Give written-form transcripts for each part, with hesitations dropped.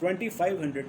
2500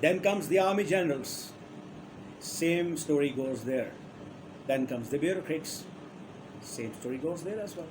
Then comes the army generals, same story goes there. Then comes the bureaucrats, same story goes there as well.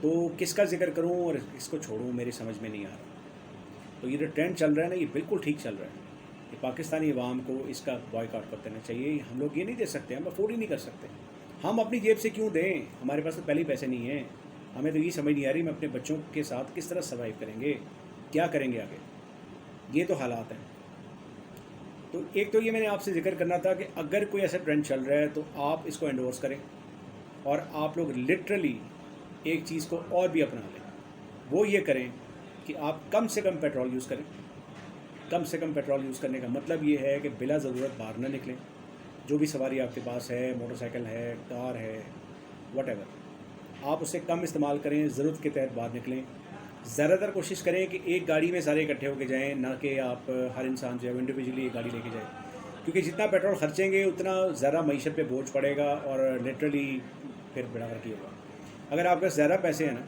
تو کس کا ذکر کروں اور کس کو چھوڑوں میری سمجھ میں نہیں آ رہا. تو یہ جو ٹرینڈ چل رہا ہے نا یہ بالکل ٹھیک چل رہا ہے کہ پاکستانی عوام کو اس کا بائیکاٹ کر دینا چاہیے. ہم لوگ یہ نہیں دے سکتے, ہم افورڈ ہی نہیں کر سکتے. ہم اپنی جیب سے کیوں دیں, ہمارے پاس تو پہلے ہی پیسے نہیں ہیں. ہمیں تو یہ سمجھ نہیں آ رہی ہم اپنے بچوں کے ساتھ کس طرح سروائیو کریں گے, کیا کریں گے آگے. یہ تو حالات ہیں. تو ایک تو یہ میں نے آپ سے ذکر کرنا تھا کہ اگر کوئی ایسا ٹرینڈ چل رہا ہے تو آپ اس کو انڈورس کریں اور آپ لوگ لٹرلی ایک چیز کو اور بھی اپنا لیں. وہ یہ کریں کہ آپ کم سے کم پیٹرول یوز کریں. کم سے کم پیٹرول یوز کرنے کا مطلب یہ ہے کہ بلا ضرورت باہر نہ نکلیں. جو بھی سواری آپ کے پاس ہے, موٹر سائیکل ہے, کار ہے, واٹ ایور, آپ اسے کم استعمال کریں. ضرورت کے تحت باہر نکلیں. زیادہ تر کوشش کریں کہ ایک گاڑی میں سارے اکٹھے ہو کے جائیں, نہ کہ آپ ہر انسان جو ہے انڈیویجولی ایک گاڑی لے کے جائیں. کیونکہ جتنا پیٹرول خرچیں گے اتنا زیادہ معیشت پہ بوجھ پڑے گا اور لٹرلی پھر بڑا فرق ہوگا. اگر آپ کے زیادہ پیسے ہیں نا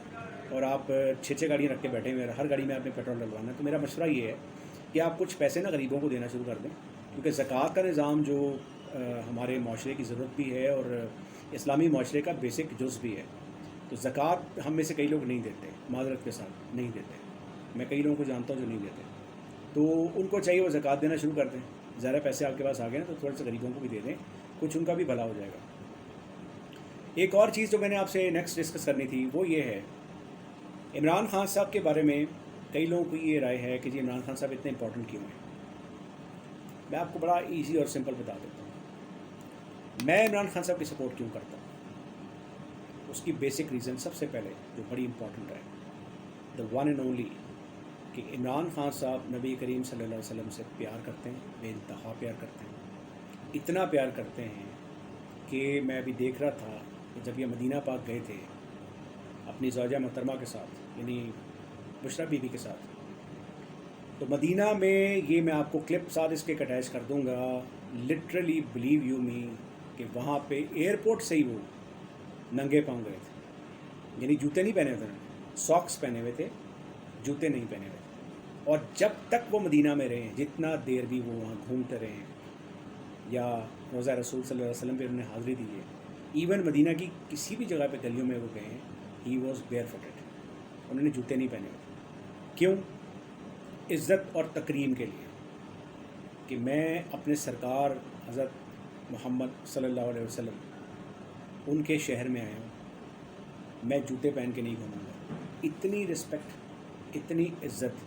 اور آپ 6 گاڑیاں رکھ کے بیٹھے ہوئے ہر گاڑی میں آپ نے پیٹرول ڈلوانا ہے, تو میرا مشورہ یہ ہے کہ آپ کچھ پیسے نا غریبوں کو دینا شروع کر دیں. کیونکہ زکوٰۃ کا نظام جو ہمارے معاشرے کی ضرورت بھی ہے اور اسلامی معاشرے کا بیسک جز بھی ہے, تو زکوٰۃ ہم میں سے کئی لوگ نہیں دیتے, معذرت کے ساتھ نہیں دیتے. میں کئی لوگوں کو جانتا ہوں جو نہیں دیتے, تو ان کو چاہیے وہ زکوٰۃ دینا شروع کر دیں. زیادہ پیسے آپ کے پاس آ گئے نا تو تھوڑے سے غریبوں کو بھی دے دیں, کچھ ان کا بھی بھلا ہو جائے گا. ایک اور چیز جو میں نے آپ سے نیکسٹ ڈسکس کرنی تھی وہ یہ ہے, عمران خان صاحب کے بارے میں کئی لوگوں کی یہ رائے ہے کہ جی عمران خان صاحب اتنے امپورٹنٹ کیوں ہیں. میں آپ کو بڑا ایزی اور سمپل بتا دیتا ہوں میں عمران خان صاحب کی سپورٹ کیوں کرتا ہوں. اس کی بیسک ریزن سب سے پہلے جو بڑی امپورٹنٹ ہے, دا ون اینڈ اونلی, کہ عمران خان صاحب نبی کریم صلی اللہ علیہ وسلم سے پیار کرتے ہیں, بے انتہا پیار کرتے ہیں. اتنا پیار کرتے ہیں کہ میں ابھی دیکھ رہا تھا کہ جب یہ مدینہ پاک گئے تھے اپنی زوجہ محترمہ کے ساتھ, یعنی بشریٰ بی بی کے ساتھ, تو مدینہ میں یہ میں آپ کو کلپ ساتھ اس کے اٹیچ کر دوں گا, لٹرلی بلیو یو می کہ وہاں پہ ایئرپورٹ سے ہی وہ ننگے پاؤں گئے تھے. یعنی جوتے نہیں پہنے ہوئے تھے, ساکس پہنے ہوئے تھے, جوتے نہیں پہنے ہوئے تھے. اور جب تک وہ مدینہ میں رہے ہیں, جتنا دیر بھی وہ وہاں گھومتے رہے ہیں یا روضہ رسول صلی اللہ علیہ وسلم پہ انہوں نے حاضری دی ہے, ایون مدینہ کی کسی بھی جگہ پہ گلیوں میں وہ گئے ہیں, ہی واز بیئر فوٹڈ, انہوں نے جوتے نہیں پہنے ہوئے. کیوں؟ عزت اور تکریم کے لیے کہ میں اپنے سرکار حضرت محمد صلی اللہ علیہ وسلم ان کے شہر میں آیا ہوں, میں جوتے پہن کے نہیں گھوموں گا. اتنی رسپیکٹ, اتنی عزت,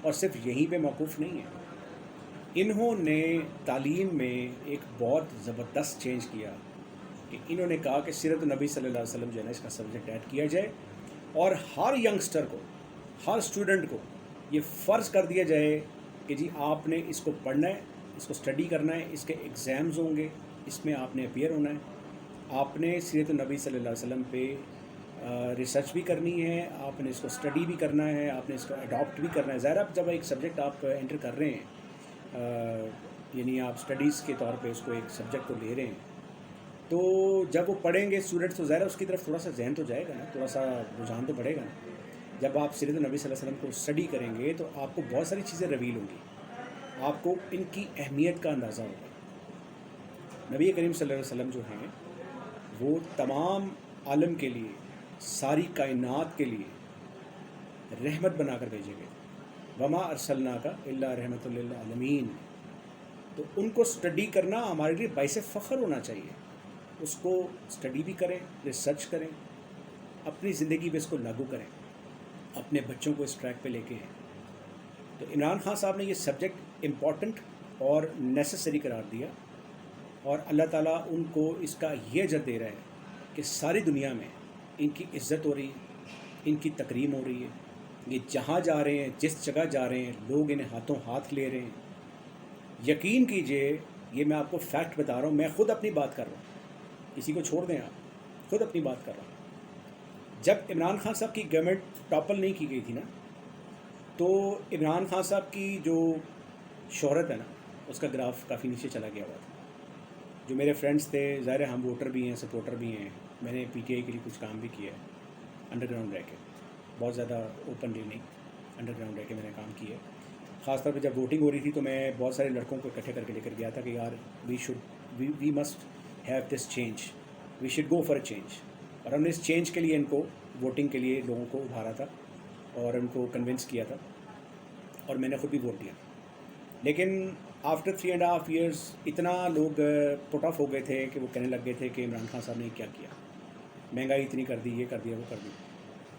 اور صرف یہیں پہ موقوف نہیں ہے. انہوں نے تعلیم میں ایک بہت زبردست چینج کیا کہ انہوں نے کہا کہ سیرت النبی صلی اللہ علیہ وسلم جو ہے نا اس کا سبجیکٹ ایڈ کیا جائے, اور ہر ینگسٹر کو, ہر اسٹوڈنٹ کو یہ فرض کر دیا جائے کہ جی آپ نے اس کو پڑھنا ہے, اس کو اسٹڈی کرنا ہے, اس کے ایگزامز ہوں گے, اس میں آپ نے اپیئر ہونا ہے, آپ نے سیرت النبی صلی اللہ علیہ وسلم پہ ریسرچ بھی کرنی ہے, آپ نے اس کو اسٹڈی بھی کرنا ہے, آپ نے اس کو اڈاپٹ بھی کرنا ہے. ظاہر اب جب ایک سبجیکٹ آپ انٹر کر رہے ہیں, یعنی آپ اسٹڈیز کے طور پہ اس کو ایک سبجیکٹ کو لے رہے ہیں, تو جب وہ پڑھیں گے اسٹوڈنٹس تو ظاہر اس کی طرف تھوڑا سا ذہن تو جائے گا نا, تھوڑا سا رجحان تو بڑھے گا نا. جب آپ سیرت النبی صلی اللہ علیہ وسلم کو اسٹڈی کریں گے تو آپ کو بہت ساری چیزیں ریویل ہوں گی, آپ کو ان کی اہمیت کا اندازہ ہوگا. نبی کریم صلی اللہ علیہ وسلم جو ہیں وہ تمام عالم کے لیے, ساری کائنات کے لیے رحمت بنا کر بھیجے گئے. وما ارسلناک الا رحمۃ للعالمین. تو ان کو اسٹڈی کرنا ہمارے لیے باعث فخر ہونا چاہیے. اس کو اسٹڈی بھی کریں, ریسرچ کریں, اپنی زندگی پہ اس کو لاگو کریں, اپنے بچوں کو اس ٹریک پہ لے کے ہیں. تو عمران خان صاحب نے یہ سبجیکٹ امپورٹنٹ اور نیسسری قرار دیا, اور اللہ تعالیٰ ان کو اس کا یہ اجر دے رہا ہے کہ ساری دنیا میں ان کی عزت ہو رہی ہے, ان کی تکریم ہو رہی ہے. یہ جہاں جا رہے ہیں, جس جگہ جا رہے ہیں, لوگ انہیں ہاتھوں ہاتھ لے رہے ہیں. یقین کیجئے, یہ میں آپ کو فیکٹ بتا رہا ہوں, میں خود اپنی بات کر رہا ہوں, کسی کو چھوڑ دیں, آپ خود اپنی بات کر رہا ہوں. جب عمران خان صاحب کی گورنمنٹ ٹاپل نہیں کی گئی تھی نا, تو عمران خان صاحب کی جو شہرت ہے نا اس کا گراف کافی نیچے چلا گیا ہوا تھا. جو میرے فرینڈس تھے, ظاہر ہم ووٹر بھی ہیں, سپورٹر بھی ہیں, میں نے پی ٹی آئی کے لیے کچھ کام بھی کیا ہے انڈر گراؤنڈ رہ کے, بہت زیادہ اوپنلی نہیں, انڈر گراؤنڈ رہ کے میں نے کام کیا ہے. خاص طور پہ جب ووٹنگ ہو رہی تھی تو میں بہت سارے لڑکوں کو اکٹھے کر کے لے کر گیا تھا کہ یار we must have this change, we should go for a change. اور ہم نے اس چینج کے لیے ان کو ووٹنگ کے لیے لوگوں کو ابھارا تھا اور ان کو کنونس کیا تھا، اور میں نے خود بھی ووٹ دیا. لیکن آفٹر 3.5 ایئرس اتنا لوگ پٹ آف ہو گئے تھے کہ وہ کہنے لگ گئے تھے کہ عمران خان صاحب نے کیا کیا، مہنگائی اتنی کر دی، یہ کر دیا، وہ کر دی.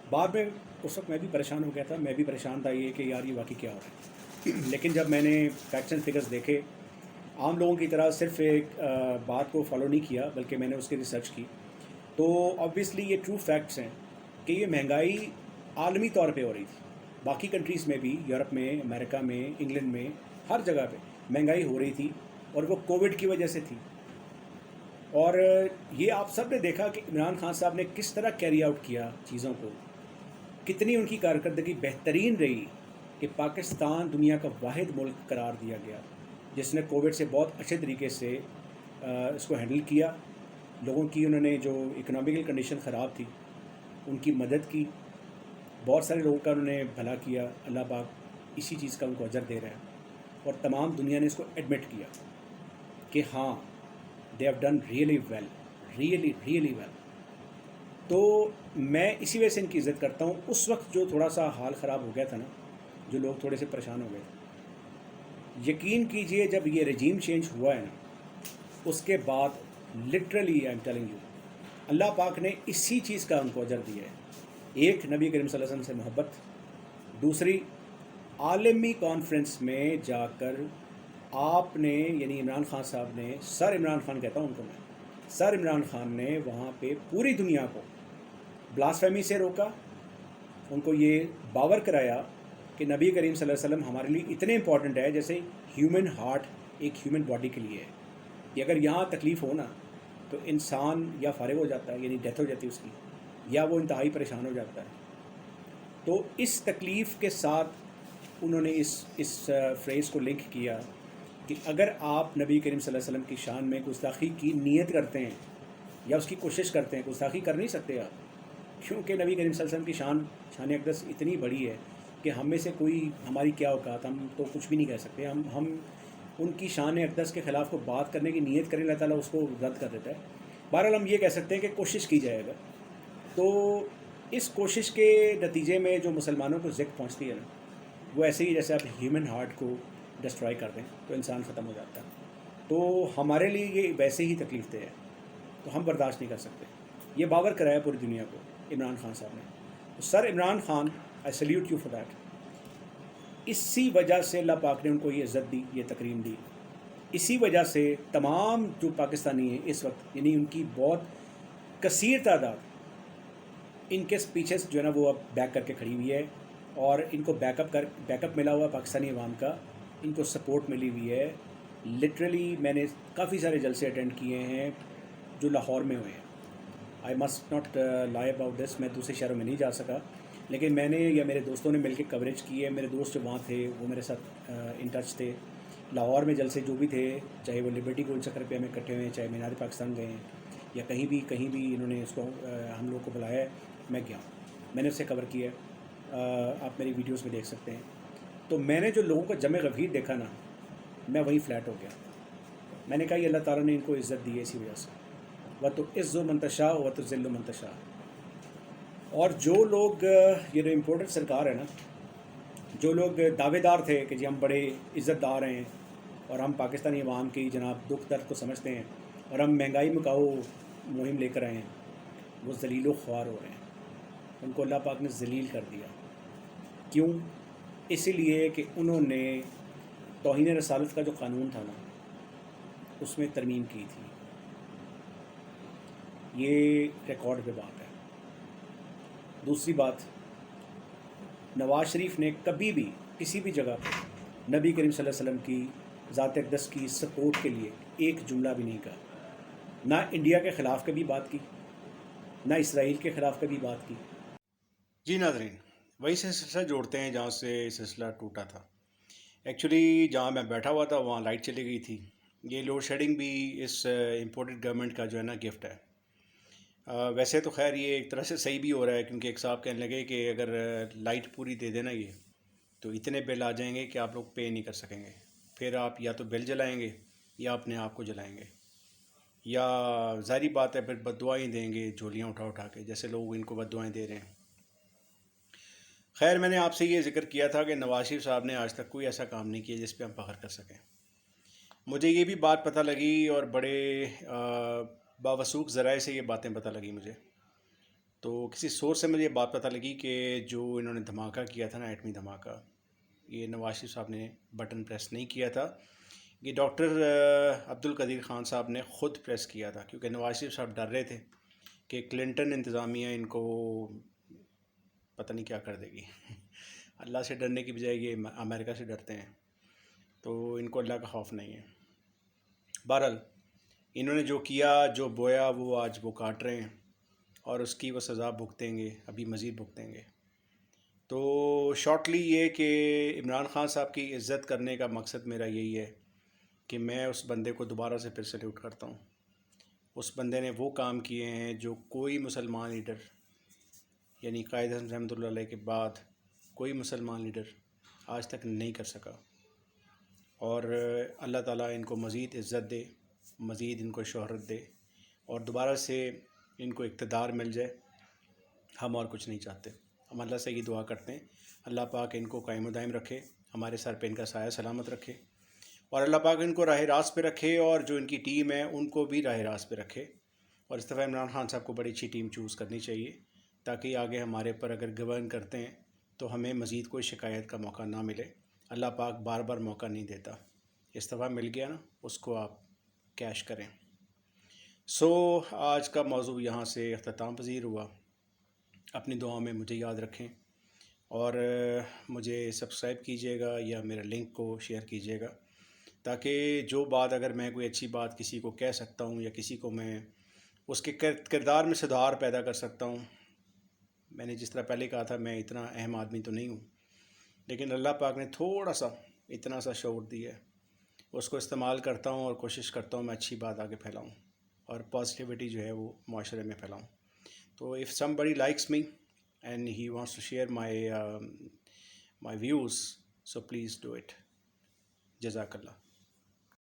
بعد میں اس وقت میں بھی پریشان ہو گیا تھا، میں بھی پریشان تھا یہ کہ یار یہ واقعی کیا ہو رہا ہے. لیکن جب میں نے فیکٹس اینڈ فگرز دیکھے، عام لوگوں کی طرح صرف ایک بات کو فالو نہیں کیا بلکہ میں نے اس کی ریسرچ کی، تو آبویسلی یہ ٹرو فیکٹس ہیں کہ یہ مہنگائی عالمی طور پہ ہو رہی تھی. باقی کنٹریز میں بھی، یورپ میں، امریکہ میں، انگلینڈ میں، ہر جگہ پہ مہنگائی ہو رہی تھی، اور وہ کووڈ کی وجہ سے تھی. اور یہ آپ سب نے دیکھا کہ عمران خان صاحب نے کس طرح کیری آؤٹ کیا چیزوں کو، کتنی ان کی کارکردگی بہترین رہی کہ پاکستان دنیا کا واحد ملک قرار دیا گیا جس نے کووڈ سے بہت اچھے طریقے سے اس کو ہینڈل کیا. لوگوں کی انہوں نے جو اکنامیکل کنڈیشن خراب تھی ان کی مدد کی، بہت سارے لوگوں کا انہوں نے بھلا کیا. اللہ پاک اسی چیز کا ان کو اجر دے رہا ہے، اور تمام دنیا نے اس کو ایڈمٹ کیا کہ ہاں they have done really well, really really well. تو میں اسی وجہ سے ان کی عزت کرتا ہوں. اس وقت جو تھوڑا سا حال خراب ہو گیا تھا نا، جو لوگ تھوڑے سے پریشان ہو گئے تھے، یقین کیجئے جب یہ رجیم چینج ہوا ہے نا، اس کے بعد literally I am telling you, Allah پاک نے اسی چیز کا ان کو اجر دیا ہے. ایک، نبی کریم صلی اللہ علیہ وسلم سے محبت. دوسری، عالمی کانفرنس میں جا کر آپ نے، یعنی عمران خان صاحب نے، سر عمران خان کہتا ہوں ان کو میں، سر عمران خان نے وہاں پہ پوری دنیا کو بلاسفیمی سے روکا. ان کو یہ باور کرایا کہ نبی کریم صلی اللہ علیہ وسلم ہمارے لیے اتنے امپورٹنٹ ہے جیسے ہیومن ہارٹ ایک ہیومن باڈی کے لیے ہے. کہ اگر یہاں تکلیف ہو نا تو انسان یا فارغ ہو جاتا ہے، یعنی ڈیتھ ہو جاتی ہے اس کی، یا وہ انتہائی پریشان ہو جاتا ہے. تو اس تکلیف کے ساتھ انہوں نے اس فریز کو لنک کیا کہ اگر آپ نبی کریم صلی اللہ علیہ وسلم کی شان میں گستاخی کی نیت کرتے ہیں یا اس کی کوشش کرتے ہیں، گستاخی کر نہیں سکتے آپ، کیونکہ نبی کریم صلی اللہ علیہ وسلم کی شان اقدس اتنی بڑی ہے کہ ہم میں سے کوئی، ہماری کیا اوقات، ہم تو کچھ بھی نہیں کہہ سکتے. ہم ان کی شان اقدس کے خلاف کو بات کرنے کی نیت کریں، اللہ تعالیٰ اس کو رد کر دیتا ہے. بہرحال ہم یہ کہہ سکتے ہیں کہ کوشش کی جائے گا. تو اس کوشش کے نتیجے میں جو مسلمانوں کو ذکر پہنچتی ہے نا، وہ ایسے ہی جیسے آپ ہیومن ہارٹ کو ڈسٹرائی کر دیں تو انسان ختم ہو جاتا ہے. تو ہمارے لیے یہ ویسے ہی تکلیف دہ ہے، تو ہم برداشت نہیں کر سکتے. یہ باور کرایا پوری دنیا کو عمران خان صاحب نے. تو سر عمران خان، آئی سلیوٹ یو فار دیٹ. اسی وجہ سے اللہ پاک نے ان کو یہ عزت دی، یہ تکریم دی. اسی وجہ سے تمام جو پاکستانی ہیں اس وقت، یعنی ان کی بہت کثیر تعداد ان کے پیچھے جو ہے نا وہ اب بیک کر کے کھڑی ہوئی ہے، اور ان کو بیک اپ ملا ہوا پاکستانی عوام کا، ان کو سپورٹ ملی ہوئی ہے. لٹرلی میں نے کافی سارے جلسے اٹینڈ کیے ہیں جو لاہور میں ہوئے ہیں. I must not lie about this, میں دوسرے شہروں میں نہیں جا سکا، لیکن میں نے یا میرے دوستوں نے مل کے کوریج کی ہے. میرے دوست جو وہاں تھے وہ میرے ساتھ ان ٹچ تھے. لاہور میں جلسے جو بھی تھے، چاہے وہ لبرٹی گول چکر پہ ہمیں اکٹھے ہوئے ہیں، چاہے مینار پاکستان گئے ہیں، یا کہیں بھی انہوں نے اس کو ہم لوگ کو بلایا ہے، میں گیا ہوں، میں نے اس سے کور کیا ہے. آپ میری ویڈیوز میں دیکھ سکتے ہیں. تو میں نے جو لوگوں کا جمع غفیر دیکھا نا، میں وہیں فلیٹ ہو گیا. میں نے کہا یہ اللہ تعالیٰ نے ان کو عزت دی ہے اسی وجہ سے. وَتُعِزُّ مَن تَشَاءُ وَتُذِلُّ مَن تَشَاءُ. اور جو لوگ، یہ جو امپورٹنٹ سرکار ہے نا، جو لوگ دعوے دار تھے کہ جی ہم بڑے عزت دار ہیں اور ہم پاکستانی عوام کی جناب دکھ درد کو سمجھتے ہیں اور ہم مہنگائی مکاؤ مہم لے کر آئے ہیں، وہ ذلیل و خوار ہو رہے ہیں. ان کو اللہ پاک نے ذلیل کر دیا. کیوں؟ اسی لیے کہ انہوں نے توہین رسالت کا جو قانون تھا نا، اس میں ترمیم کی تھی. یہ ریکارڈ پہ بات ہے. دوسری بات، نواز شریف نے کبھی بھی کسی بھی جگہ پہ نبی کریم صلی اللہ علیہ وسلم کی ذات اقدس کی سپورٹ کے لیے ایک جملہ بھی نہیں کہا. نہ انڈیا کے خلاف کبھی بات کی، نہ اسرائیل کے خلاف کبھی بات کی. جی ناظرین، وہی سے سلسلہ جوڑتے ہیں جہاں سے سلسلہ ٹوٹا تھا. ایکچولی جہاں میں بیٹھا ہوا تھا وہاں لائٹ چلی گئی تھی. یہ لوڈ شیڈنگ بھی اس امپورٹڈ گورنمنٹ کا جو ہے نا گفٹ ہے. ویسے تو خیر یہ ایک طرح سے صحیح بھی ہو رہا ہے، کیونکہ ایک صاحب کہنے لگے کہ اگر لائٹ پوری دے دینا یہ تو اتنے بل آ جائیں گے کہ آپ لوگ پے نہیں کر سکیں گے، پھر آپ یا تو بل جلائیں گے یا اپنے آپ کو جلائیں گے. یا ظاہری بات ہے پھر بد دعائیں دیں گے جھولیاں اٹھا اٹھا کے، جیسے لوگ ان کو بد دعائیں دے رہے ہیں۔ خیر، میں نے آپ سے یہ ذکر کیا تھا کہ نواز شریف صاحب نے آج تک کوئی ایسا کام نہیں کیا جس پہ ہم فخر کر سکیں۔ مجھے یہ بھی بات پتہ لگی اور بڑے باوثوق ذرائع سے یہ باتیں پتہ لگی مجھے، تو کسی سورس سے مجھے یہ بات پتہ لگی کہ جو انہوں نے دھماکہ کیا تھا نا، ایٹمی دھماکہ، یہ نواز شریف صاحب نے بٹن پریس نہیں کیا تھا، یہ ڈاکٹر عبد القدیر خان صاحب نے خود پریس کیا تھا، کیونکہ نواز شریف صاحب ڈر رہے تھے کہ کلنٹن انتظامیہ ان کو پتہ نہیں کیا کر دے گی۔ اللہ سے ڈرنے کی بجائے یہ امریکہ سے ڈرتے ہیں، تو ان کو اللہ کا خوف نہیں ہے۔ بہرحال انہوں نے جو کیا، جو بویا، وہ آج وہ کاٹ رہے ہیں اور اس کی وہ سزا بھگتیں گے، ابھی مزید بھگتیں گے۔ تو شارٹلی یہ کہ عمران خان صاحب کی عزت کرنے کا مقصد میرا یہی ہے کہ میں اس بندے کو دوبارہ سے پھر سلیوٹ کرتا ہوں۔ اس بندے نے وہ کام کیے ہیں جو کوئی مسلمان لیڈر، یعنی قائد اعظم رحمۃ اللہ علیہ کے بعد کوئی مسلمان لیڈر آج تک نہیں کر سکا، اور اللہ تعالیٰ ان کو مزید عزت دے، مزید ان کو شہرت دے، اور دوبارہ سے ان کو اقتدار مل جائے۔ ہم اور کچھ نہیں چاہتے، ہم اللہ سے یہ دعا کرتے ہیں اللہ پاک ان کو قائم و دائم رکھے، ہمارے سر پہ ان کا سایہ سلامت رکھے، اور اللہ پاک ان کو راہ راست پہ رکھے، اور جو ان کی ٹیم ہے ان کو بھی راہ راست پہ رکھے۔ اور اس دفعہ عمران خان صاحب کو بڑی اچھی ٹیم چوز کرنی چاہیے، تاکہ آگے ہمارے پر اگر گورن کرتے ہیں تو ہمیں مزید کوئی شکایت کا موقع نہ ملے۔ اللہ پاک بار بار موقع نہیں دیتا، اس دفعہ مل گیا نا، اس کو آپ کیش کریں۔ آج کا موضوع یہاں سے اختتام پذیر ہوا۔ اپنی دعاؤں میں مجھے یاد رکھیں، اور مجھے سبسکرائب کیجیے گا یا میرے لنک کو شیئر کیجیے گا، تاکہ جو بات اگر میں کوئی اچھی بات کسی کو کہہ سکتا ہوں یا کسی کو میں اس کے کردار میں سدھار پیدا کر سکتا ہوں۔ میں نے جس طرح پہلے کہا تھا، میں اتنا اہم آدمی تو نہیں ہوں، لیکن اللہ پاک نے تھوڑا سا اتنا سا شعور دیا ہے، اس کو استعمال کرتا ہوں اور کوشش کرتا ہوں میں اچھی بات آگے پھیلاؤں اور پازیٹیوٹی جو ہے وہ معاشرے میں پھیلاؤں۔ تو if somebody likes me and he wants to share my views, so please do it. جزاک اللہ.